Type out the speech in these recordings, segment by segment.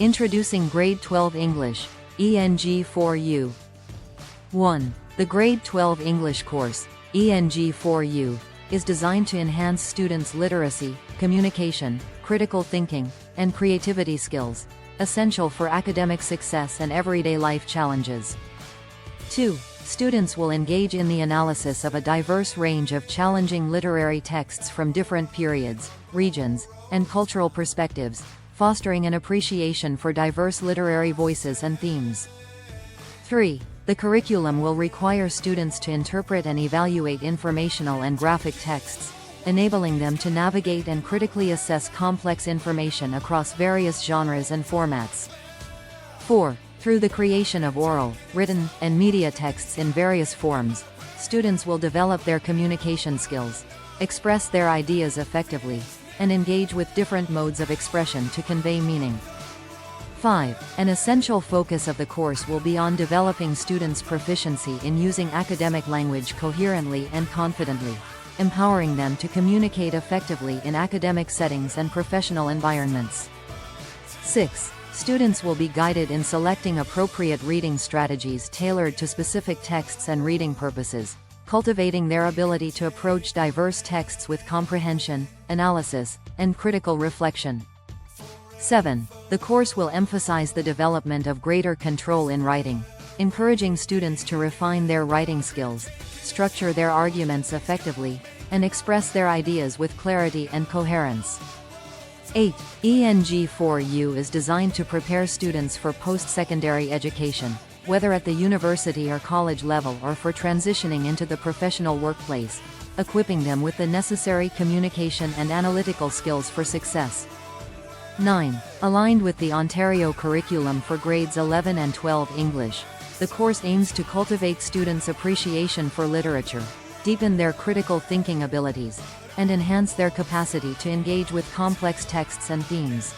Introducing Grade 12 English, ENG4U. 1. The Grade 12 English course, ENG4U, is designed to enhance students' literacy, communication, critical thinking, and creativity skills, essential for academic success and everyday life challenges. 2. Students will engage in the analysis of a diverse range of challenging literary texts from different periods, regions, and cultural perspectives, fostering an appreciation for diverse literary voices and themes. 3. The curriculum will require students to interpret and evaluate informational and graphic texts, enabling them to navigate and critically assess complex information across various genres and formats. 4. Through the creation of oral, written, and media texts in various forms, students will develop their communication skills, express their ideas effectively, and engage with different modes of expression to convey meaning. 5. An essential focus of the course will be on developing students' proficiency in using academic language coherently and confidently, empowering them to communicate effectively in academic settings and professional environments. 6. Students will be guided in selecting appropriate reading strategies tailored to specific texts and reading purposes, cultivating their ability to approach diverse texts with comprehension, analysis, and critical reflection. 7. The course will emphasize the development of greater control in writing, encouraging students to refine their writing skills, structure their arguments effectively, and express their ideas with clarity and coherence. 8. ENG4U is designed to prepare students for post-secondary education, whether at the university or college level or for transitioning into the professional workplace, equipping them with the necessary communication and analytical skills for success. 9. Aligned with the Ontario curriculum for grades 11 and 12 English, the course aims to cultivate students' appreciation for literature, deepen their critical thinking abilities, and enhance their capacity to engage with complex texts and themes.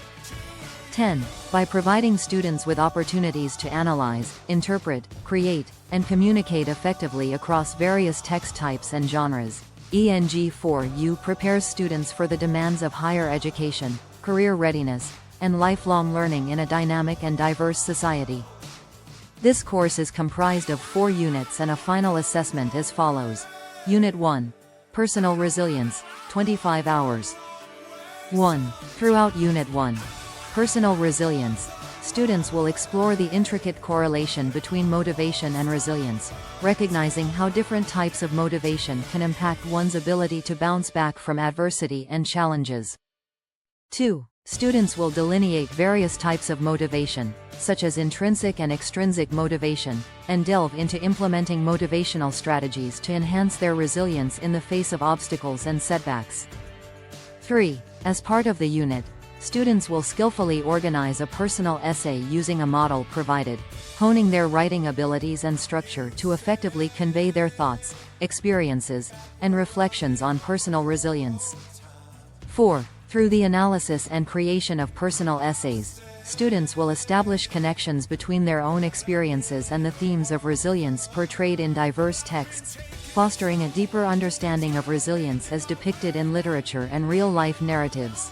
10. By providing students with opportunities to analyze, interpret, create, and communicate effectively across various text types and genres, ENG4U prepares students for the demands of higher education, career readiness, and lifelong learning in a dynamic and diverse society. This course is comprised of 4 units and a final assessment as follows. Unit 1. Personal Resilience, 25 hours. 1. Throughout Unit 1, Personal Resilience, students will explore the intricate correlation between motivation and resilience, recognizing how different types of motivation can impact one's ability to bounce back from adversity and challenges. 2. Students will delineate various types of motivation, such as intrinsic and extrinsic motivation, and delve into implementing motivational strategies to enhance their resilience in the face of obstacles and setbacks. 3. As part of the unit, students will skillfully organize a personal essay using a model provided, honing their writing abilities and structure to effectively convey their thoughts, experiences, and reflections on personal resilience. 4. Through the analysis and creation of personal essays, students will establish connections between their own experiences and the themes of resilience portrayed in diverse texts, fostering a deeper understanding of resilience as depicted in literature and real-life narratives.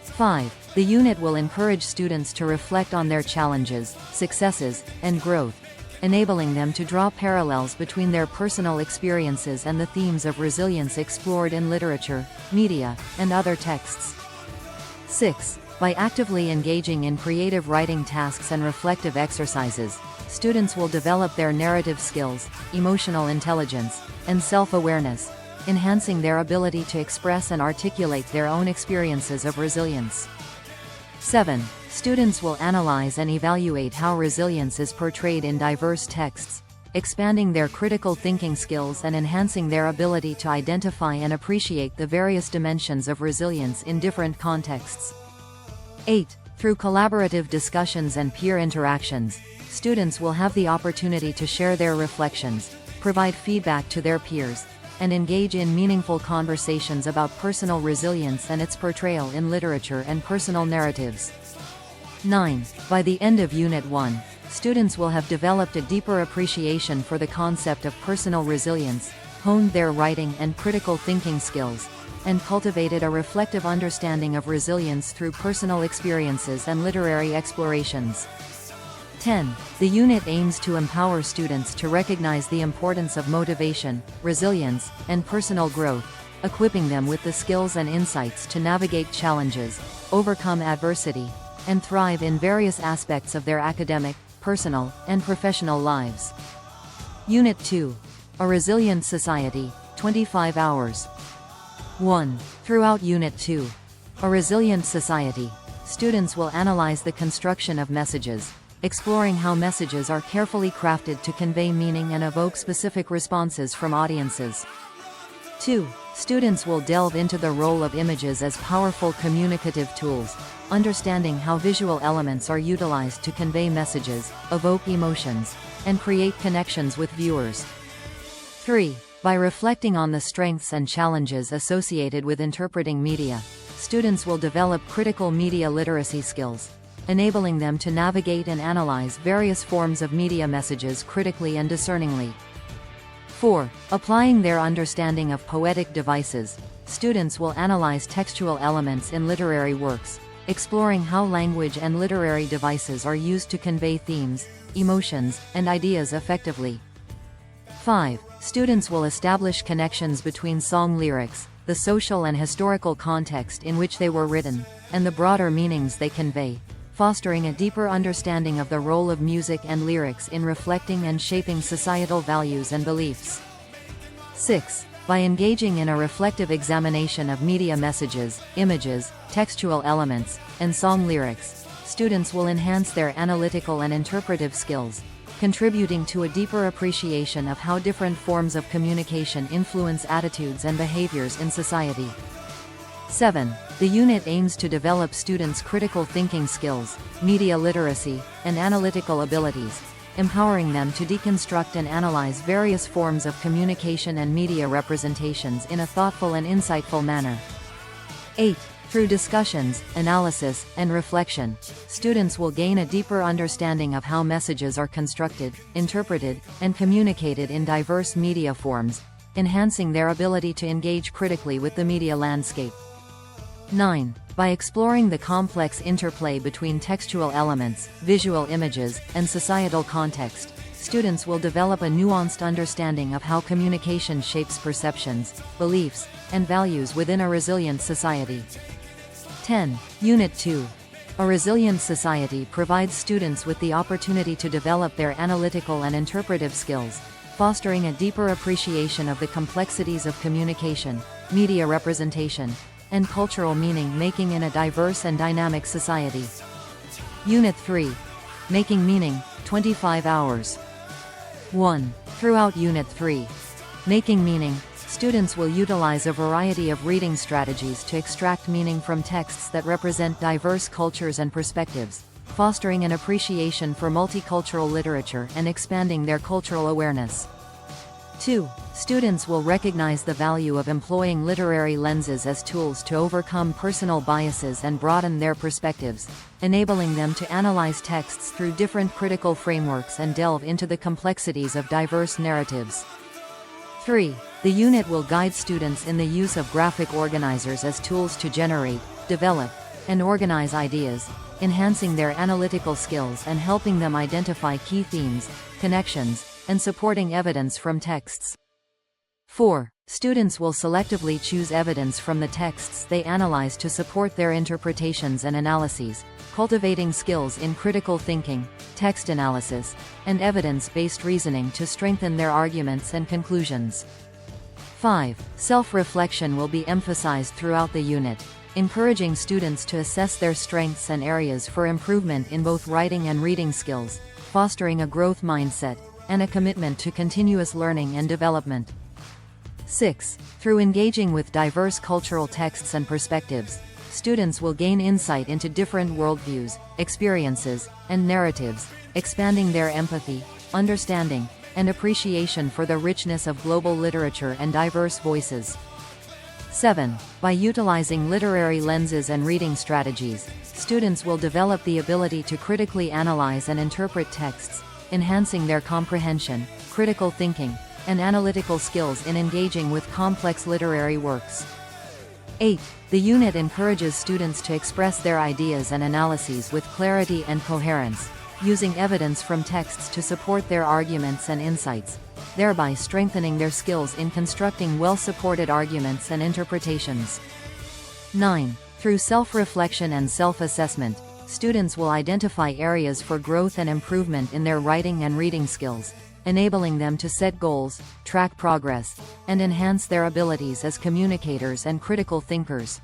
5. The unit will encourage students to reflect on their challenges, successes, and growth, enabling them to draw parallels between their personal experiences and the themes of resilience explored in literature, media, and other texts. 6. By actively engaging in creative writing tasks and reflective exercises, students will develop their narrative skills, emotional intelligence, and self-awareness, enhancing their ability to express and articulate their own experiences of resilience. 7. Students will analyze and evaluate how resilience is portrayed in diverse texts, expanding their critical thinking skills and enhancing their ability to identify and appreciate the various dimensions of resilience in different contexts. 8. Through collaborative discussions and peer interactions, students will have the opportunity to share their reflections, provide feedback to their peers, and engage in meaningful conversations about personal resilience and its portrayal in literature and personal narratives. 9. By the end of Unit 1, students will have developed a deeper appreciation for the concept of personal resilience, honed their writing and critical thinking skills, and cultivated a reflective understanding of resilience through personal experiences and literary explorations. 10. The unit aims to empower students to recognize the importance of motivation, resilience, and personal growth, equipping them with the skills and insights to navigate challenges, overcome adversity, and thrive in various aspects of their academic, personal, and professional lives. Unit 2. A Resilient Society, 25 hours. 1. Throughout Unit 2, A Resilient Society, students will analyze the construction of messages, exploring how messages are carefully crafted to convey meaning and evoke specific responses from audiences. 2. Students will delve into the role of images as powerful communicative tools, understanding how visual elements are utilized to convey messages, evoke emotions, and create connections with viewers. 3. By reflecting on the strengths and challenges associated with interpreting media, students will develop critical media literacy skills, enabling them to navigate and analyze various forms of media messages critically and discerningly. 4. Applying their understanding of poetic devices, students will analyze textual elements in literary works, exploring how language and literary devices are used to convey themes, emotions, and ideas effectively. 5. Students will establish connections between song lyrics, the social and historical context in which they were written, and the broader meanings they convey, fostering a deeper understanding of the role of music and lyrics in reflecting and shaping societal values and beliefs. 6. By engaging in a reflective examination of media messages, images, textual elements, and song lyrics, students will enhance their analytical and interpretive skills, contributing to a deeper appreciation of how different forms of communication influence attitudes and behaviors in society. 7. The unit aims to develop students' critical thinking skills, media literacy, and analytical abilities, empowering them to deconstruct and analyze various forms of communication and media representations in a thoughtful and insightful manner. 8. Through discussions, analysis, and reflection, students will gain a deeper understanding of how messages are constructed, interpreted, and communicated in diverse media forms, enhancing their ability to engage critically with the media landscape. 9. By exploring the complex interplay between textual elements, visual images, and societal context, students will develop a nuanced understanding of how communication shapes perceptions, beliefs, and values within a resilient society. 10. Unit 2. A Resilient Society provides students with the opportunity to develop their analytical and interpretive skills, fostering a deeper appreciation of the complexities of communication, media representation, and cultural meaning-making in a diverse and dynamic society. Unit 3. Making Meaning, 25 hours. 1. Throughout Unit 3, Making Meaning, students will utilize a variety of reading strategies to extract meaning from texts that represent diverse cultures and perspectives, fostering an appreciation for multicultural literature and expanding their cultural awareness. 2. Students will recognize the value of employing literary lenses as tools to overcome personal biases and broaden their perspectives, enabling them to analyze texts through different critical frameworks and delve into the complexities of diverse narratives. 3. The unit will guide students in the use of graphic organizers as tools to generate, develop, and organize ideas, enhancing their analytical skills and helping them identify key themes, connections, and supporting evidence from texts. 4. Students will selectively choose evidence from the texts they analyze to support their interpretations and analyses, cultivating skills in critical thinking, text analysis, and evidence-based reasoning to strengthen their arguments and conclusions. 5. Self-reflection will be emphasized throughout the unit, encouraging students to assess their strengths and areas for improvement in both writing and reading skills, fostering a growth mindset and a commitment to continuous learning and development. 6. Through engaging with diverse cultural texts and perspectives, students will gain insight into different worldviews, experiences, and narratives, expanding their empathy, understanding, and appreciation for the richness of global literature and diverse voices. 7. By utilizing literary lenses and reading strategies, students will develop the ability to critically analyze and interpret texts, enhancing their comprehension, critical thinking, and analytical skills in engaging with complex literary works. 8. The unit encourages students to express their ideas and analyses with clarity and coherence, using evidence from texts to support their arguments and insights, thereby strengthening their skills in constructing well-supported arguments and interpretations. 9. Through self-reflection and self-assessment, students will identify areas for growth and improvement in their writing and reading skills, enabling them to set goals, track progress, and enhance their abilities as communicators and critical thinkers.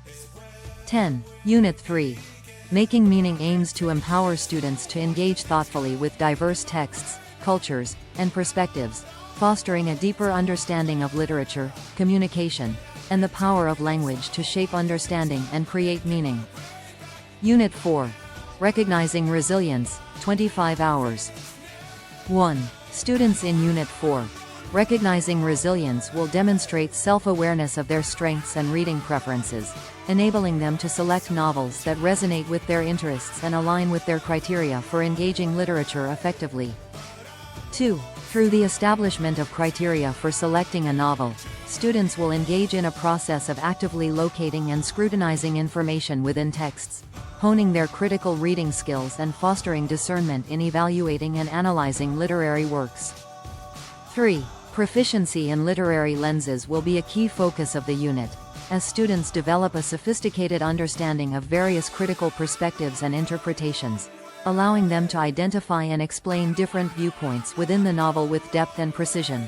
10. Unit 3. Making Meaning aims to empower students to engage thoughtfully with diverse texts, cultures, and perspectives, fostering a deeper understanding of literature, communication, and the power of language to shape understanding and create meaning. Unit 4. Recognizing Resilience, 25 hours. 1. Students in Unit 4. Recognizing Resilience will demonstrate self-awareness of their strengths and reading preferences, enabling them to select novels that resonate with their interests and align with their criteria for engaging literature effectively. 2. Through the establishment of criteria for selecting a novel, students will engage in a process of actively locating and scrutinizing information within texts, honing their critical reading skills and fostering discernment in evaluating and analyzing literary works. 3. Proficiency in literary lenses will be a key focus of the unit, as students develop a sophisticated understanding of various critical perspectives and interpretations, allowing them to identify and explain different viewpoints within the novel with depth and precision.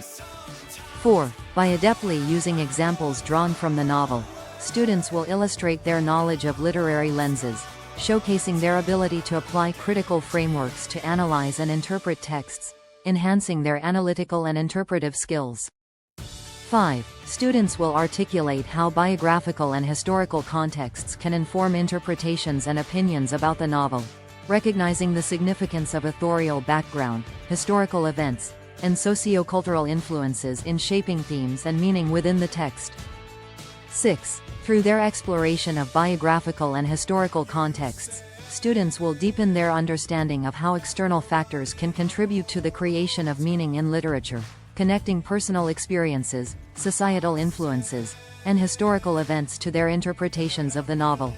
4. By adeptly using examples drawn from the novel, students will illustrate their knowledge of literary lenses, showcasing their ability to apply critical frameworks to analyze and interpret texts, enhancing their analytical and interpretive skills. 5. Students will articulate how biographical and historical contexts can inform interpretations and opinions about the novel, recognizing the significance of authorial background, historical events, and socio-cultural influences in shaping themes and meaning within the text. 6. Through their exploration of biographical and historical contexts, students will deepen their understanding of how external factors can contribute to the creation of meaning in literature, connecting personal experiences, societal influences, and historical events to their interpretations of the novel.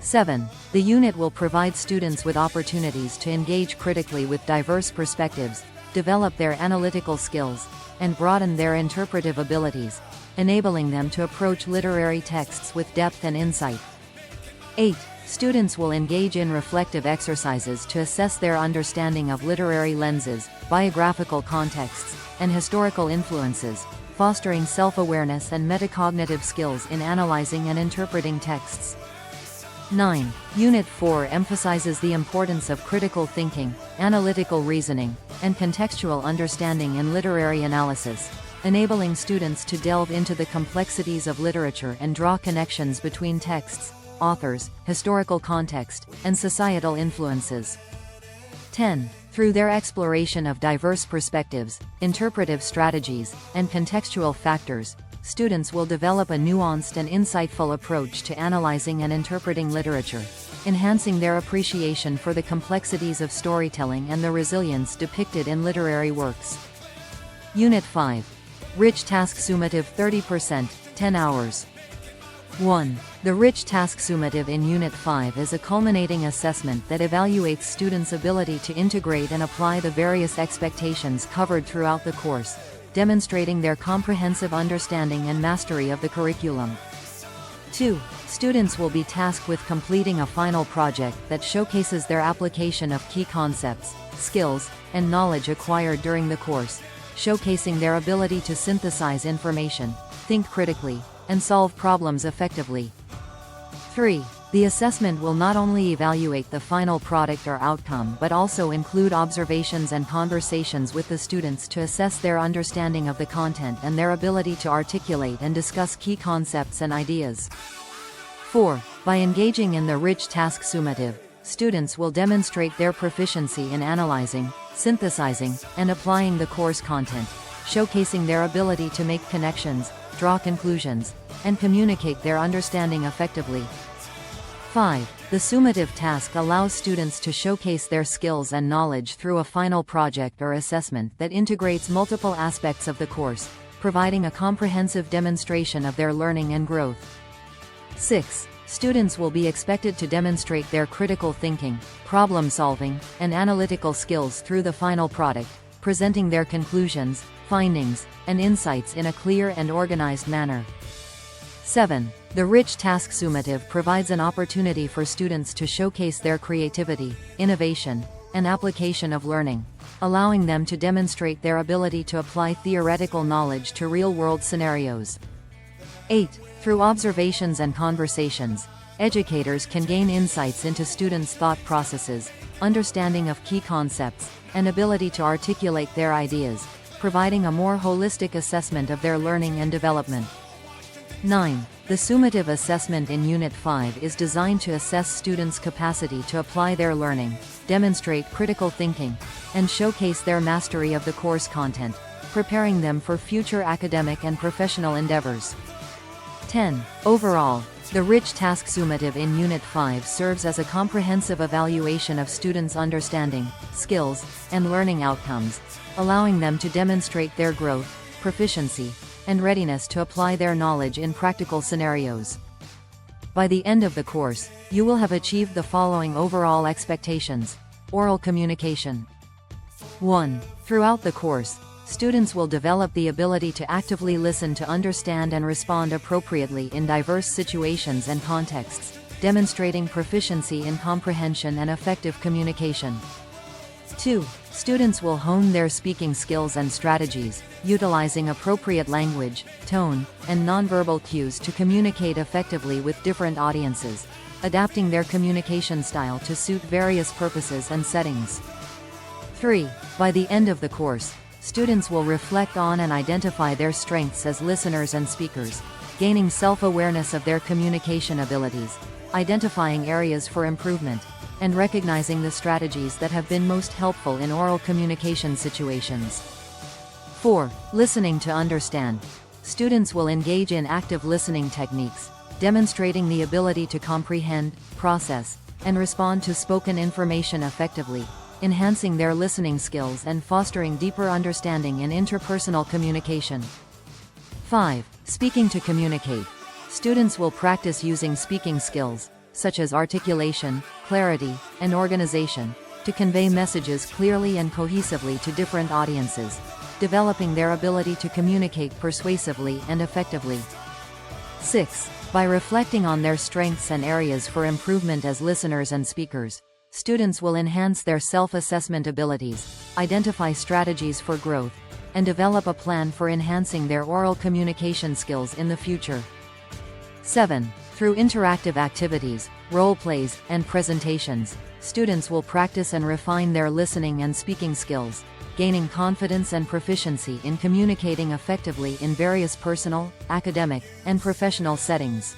7. The unit will provide students with opportunities to engage critically with diverse perspectives, develop their analytical skills, and broaden their interpretive abilities, enabling them to approach literary texts with depth and insight. 8. Students will engage in reflective exercises to assess their understanding of literary lenses, biographical contexts, and historical influences, fostering self-awareness and metacognitive skills in analyzing and interpreting texts. 9. Unit 4 emphasizes the importance of critical thinking, analytical reasoning, and contextual understanding in literary analysis, enabling students to delve into the complexities of literature and draw connections between texts, authors, historical context, and societal influences. 10. Through their exploration of diverse perspectives, interpretive strategies, and contextual factors, students will develop a nuanced and insightful approach to analyzing and interpreting literature, enhancing their appreciation for the complexities of storytelling and the resilience depicted in literary works. Unit 5. Rich Task Summative 30%, 10 hours. 1. The Rich Task Summative in Unit 5 is a culminating assessment that evaluates students' ability to integrate and apply the various expectations covered throughout the course, demonstrating their comprehensive understanding and mastery of the curriculum. 2. Students will be tasked with completing a final project that showcases their application of key concepts, skills, and knowledge acquired during the course, showcasing their ability to synthesize information, think critically, and solve problems effectively. 3. The assessment will not only evaluate the final product or outcome but also include observations and conversations with the students to assess their understanding of the content and their ability to articulate and discuss key concepts and ideas. 4. By engaging in the Rich Task Summative, students will demonstrate their proficiency in analyzing, synthesizing, and applying the course content, showcasing their ability to make connections, draw conclusions, and communicate their understanding effectively. 5. The summative task allows students to showcase their skills and knowledge through a final project or assessment that integrates multiple aspects of the course, providing a comprehensive demonstration of their learning and growth. 6. Students will be expected to demonstrate their critical thinking, problem-solving, and analytical skills through the final product, presenting their conclusions, findings, and insights in a clear and organized manner. 7. The rich task summative provides an opportunity for students to showcase their creativity, innovation, and application of learning, allowing them to demonstrate their ability to apply theoretical knowledge to real-world scenarios. 8. Through observations and conversations, educators can gain insights into students' thought processes, understanding of key concepts, and ability to articulate their ideas, providing a more holistic assessment of their learning and development. 9. The summative assessment in Unit 5 is designed to assess students' capacity to apply their learning, demonstrate critical thinking, and showcase their mastery of the course content, preparing them for future academic and professional endeavors. 10. Overall, the rich task summative in Unit 5 serves as a comprehensive evaluation of students' understanding, skills, and learning outcomes, allowing them to demonstrate their growth, proficiency, and readiness to apply their knowledge in practical scenarios. By the end of the course, you will have achieved the following overall expectations. Oral communication. 1. Throughout the course, students will develop the ability to actively listen to understand and respond appropriately in diverse situations and contexts, demonstrating proficiency in comprehension and effective communication. 2. Students will hone their speaking skills and strategies, utilizing appropriate language, tone, and nonverbal cues to communicate effectively with different audiences, adapting their communication style to suit various purposes and settings. 3. By the end of the course, students will reflect on and identify their strengths as listeners and speakers, gaining self-awareness of their communication abilities, identifying areas for improvement, and recognizing the strategies that have been most helpful in oral communication situations. 4. Listening to understand. Students will engage in active listening techniques, demonstrating the ability to comprehend, process, and respond to spoken information effectively, enhancing their listening skills and fostering deeper understanding in interpersonal communication. 5. Speaking to communicate. Students will practice using speaking skills, such as articulation, clarity, and organization, to convey messages clearly and cohesively to different audiences, developing their ability to communicate persuasively and effectively. 6. By reflecting on their strengths and areas for improvement as listeners and speakers, students will enhance their self-assessment abilities, identify strategies for growth, and develop a plan for enhancing their oral communication skills in the future. 7. Through interactive activities, role plays, and presentations, students will practice and refine their listening and speaking skills, gaining confidence and proficiency in communicating effectively in various personal, academic, and professional settings.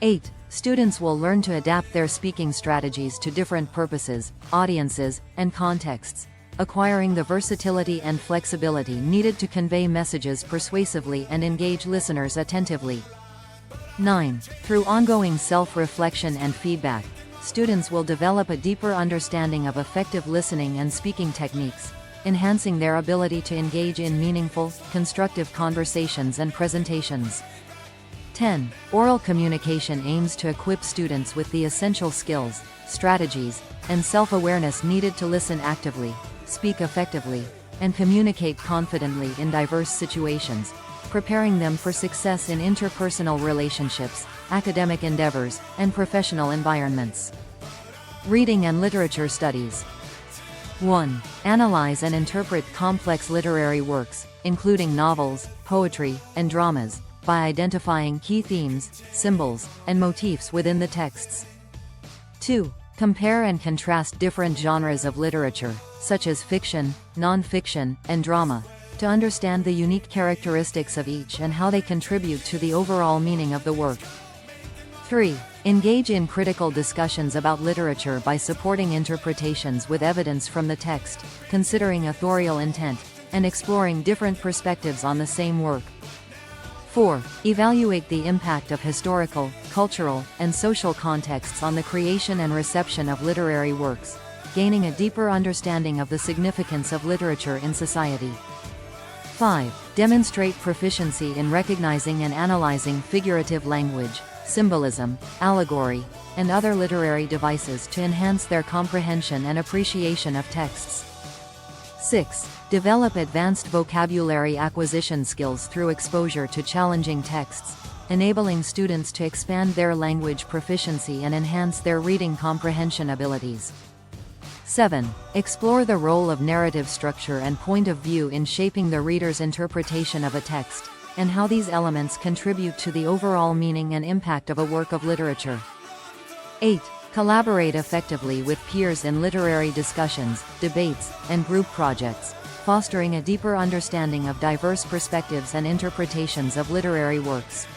8. Students will learn to adapt their speaking strategies to different purposes, audiences, and contexts, acquiring the versatility and flexibility needed to convey messages persuasively and engage listeners attentively. 9. Through ongoing self-reflection and feedback, students will develop a deeper understanding of effective listening and speaking techniques, enhancing their ability to engage in meaningful, constructive conversations and presentations. 10. Oral communication aims to equip students with the essential skills, strategies, and self-awareness needed to listen actively, speak effectively, and communicate confidently in diverse situations, preparing them for success in interpersonal relationships, academic endeavors, and professional environments. Reading and literature studies. 1. Analyze and interpret complex literary works, including novels, poetry, and dramas, by identifying key themes, symbols, and motifs within the texts. 2. Compare and contrast different genres of literature, such as fiction, non-fiction, and drama, to understand the unique characteristics of each and how they contribute to the overall meaning of the work. 3. Engage in critical discussions about literature by supporting interpretations with evidence from the text, considering authorial intent, and exploring different perspectives on the same work. 4. Evaluate the impact of historical, cultural, and social contexts on the creation and reception of literary works, gaining a deeper understanding of the significance of literature in society. 5. Demonstrate proficiency in recognizing and analyzing figurative language, symbolism, allegory, and other literary devices to enhance their comprehension and appreciation of texts. 6. Develop advanced vocabulary acquisition skills through exposure to challenging texts, enabling students to expand their language proficiency and enhance their reading comprehension abilities. 7. Explore the role of narrative structure and point of view in shaping the reader's interpretation of a text, and how these elements contribute to the overall meaning and impact of a work of literature. 8. Collaborate effectively with peers in literary discussions, debates, and group projects, fostering a deeper understanding of diverse perspectives and interpretations of literary works.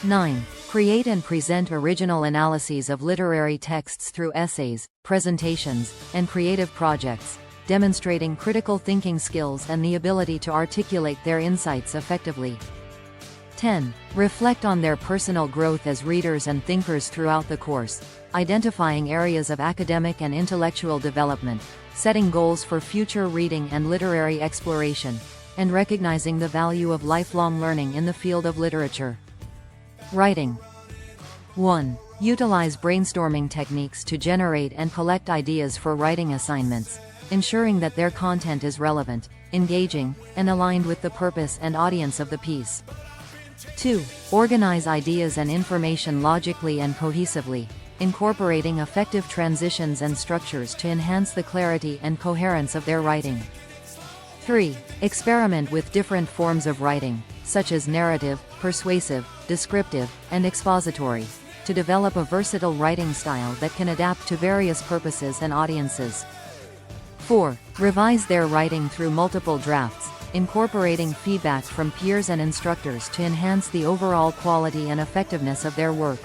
9. Create and present original analyses of literary texts through essays, presentations, and creative projects, demonstrating critical thinking skills and the ability to articulate their insights effectively. 10. Reflect on their personal growth as readers and thinkers throughout the course, identifying areas of academic and intellectual development, setting goals for future reading and literary exploration, and recognizing the value of lifelong learning in the field of literature. Writing. 1. Utilize brainstorming techniques to generate and collect ideas for writing assignments, ensuring that their content is relevant, engaging, and aligned with the purpose and audience of the piece. 2. Organize ideas and information logically and cohesively, incorporating effective transitions and structures to enhance the clarity and coherence of their writing. 3. Experiment with different forms of writing, such as narrative, persuasive, descriptive, and expository, to develop a versatile writing style that can adapt to various purposes and audiences. 4. Revise their writing through multiple drafts, incorporating feedback from peers and instructors to enhance the overall quality and effectiveness of their work.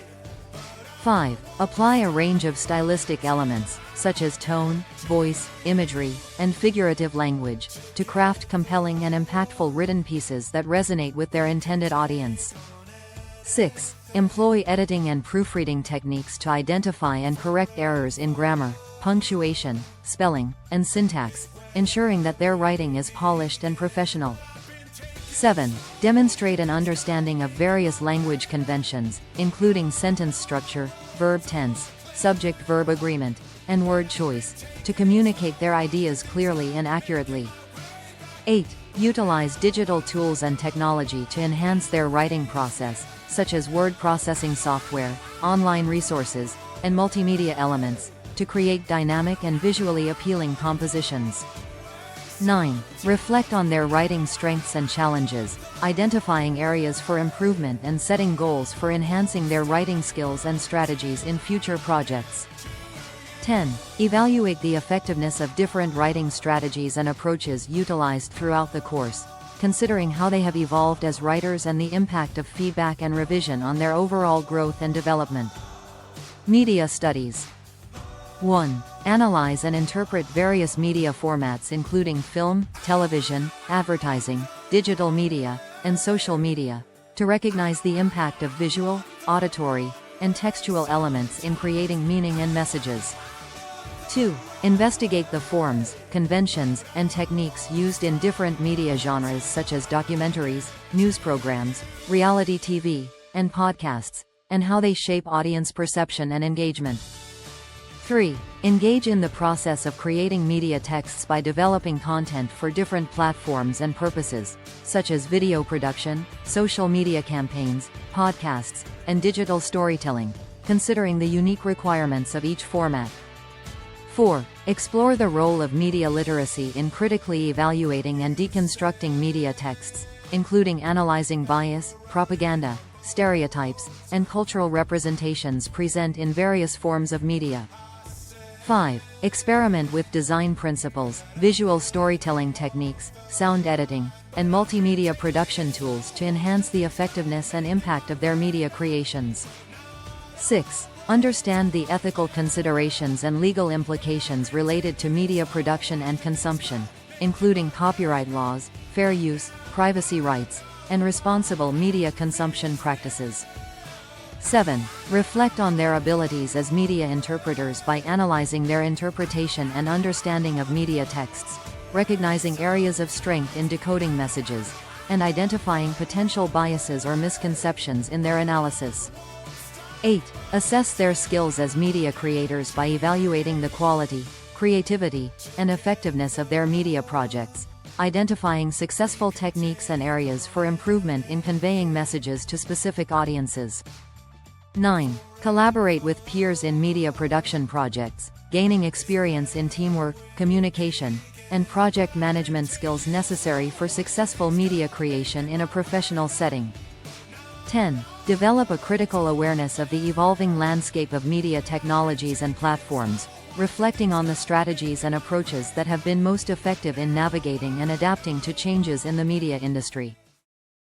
5. Apply a range of stylistic elements, such as tone, voice, imagery, and figurative language, to craft compelling and impactful written pieces that resonate with their intended audience. 6. Employ editing and proofreading techniques to identify and correct errors in grammar, punctuation, spelling, and syntax, ensuring that their writing is polished and professional. 7. Demonstrate an understanding of various language conventions, including sentence structure, verb tense, subject-verb agreement, and word choice, to communicate their ideas clearly and accurately. 8. Utilize digital tools and technology to enhance their writing process, such as word processing software, online resources, and multimedia elements, to create dynamic and visually appealing compositions. 9. Reflect on their writing strengths and challenges, identifying areas for improvement and setting goals for enhancing their writing skills and strategies in future projects. 10. Evaluate the effectiveness of different writing strategies and approaches utilized throughout the course, considering how they have evolved as writers and the impact of feedback and revision on their overall growth and development. Media studies. 1. Analyze and interpret various media formats including film, television, advertising, digital media, and social media, to recognize the impact of visual, auditory, and textual elements in creating meaning and messages. 2. Investigate the forms, conventions, and techniques used in different media genres such as documentaries, news programs, reality TV, and podcasts, and how they shape audience perception and engagement. 3. Engage in the process of creating media texts by developing content for different platforms and purposes, such as video production, social media campaigns, podcasts, and digital storytelling, considering the unique requirements of each format. 4. Explore the role of media literacy in critically evaluating and deconstructing media texts, including analyzing bias, propaganda, stereotypes, and cultural representations present in various forms of media. 5. Experiment with design principles, visual storytelling techniques, sound editing, and multimedia production tools to enhance the effectiveness and impact of their media creations. 6. Understand the ethical considerations and legal implications related to media production and consumption, including copyright laws, fair use, privacy rights, and responsible media consumption practices. 7. Reflect on their abilities as media interpreters by analyzing their interpretation and understanding of media texts, recognizing areas of strength in decoding messages, and identifying potential biases or misconceptions in their analysis. 8. Assess their skills as media creators by evaluating the quality, creativity, and effectiveness of their media projects, identifying successful techniques and areas for improvement in conveying messages to specific audiences. 9. Collaborate with peers in media production projects, gaining experience in teamwork, communication, and project management skills necessary for successful media creation in a professional setting. 10. Develop a critical awareness of the evolving landscape of media technologies and platforms, reflecting on the strategies and approaches that have been most effective in navigating and adapting to changes in the media industry.